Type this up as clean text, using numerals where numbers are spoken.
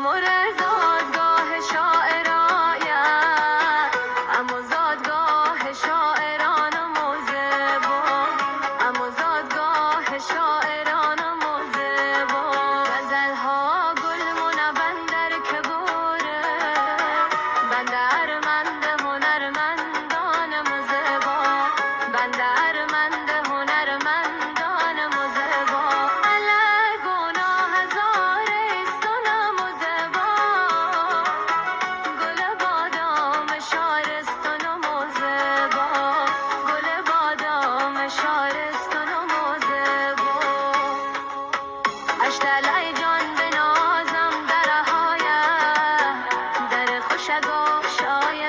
امور زادگاه شاعرایت، اما زادگاه شاعران و موزبا، اما زادگاه شاعران و موزبا. غزلها گل منبندر که بوره، بنده ارمند هنرمندان موزبا، بنده ارمند هنرمندان موزبا. گناه هزارستان موزبا، گل بادام شارستان و موزبا، گل بادام شارستان و موزبا. اشتلای جان به نازم درهایه، در خوشگاه شاید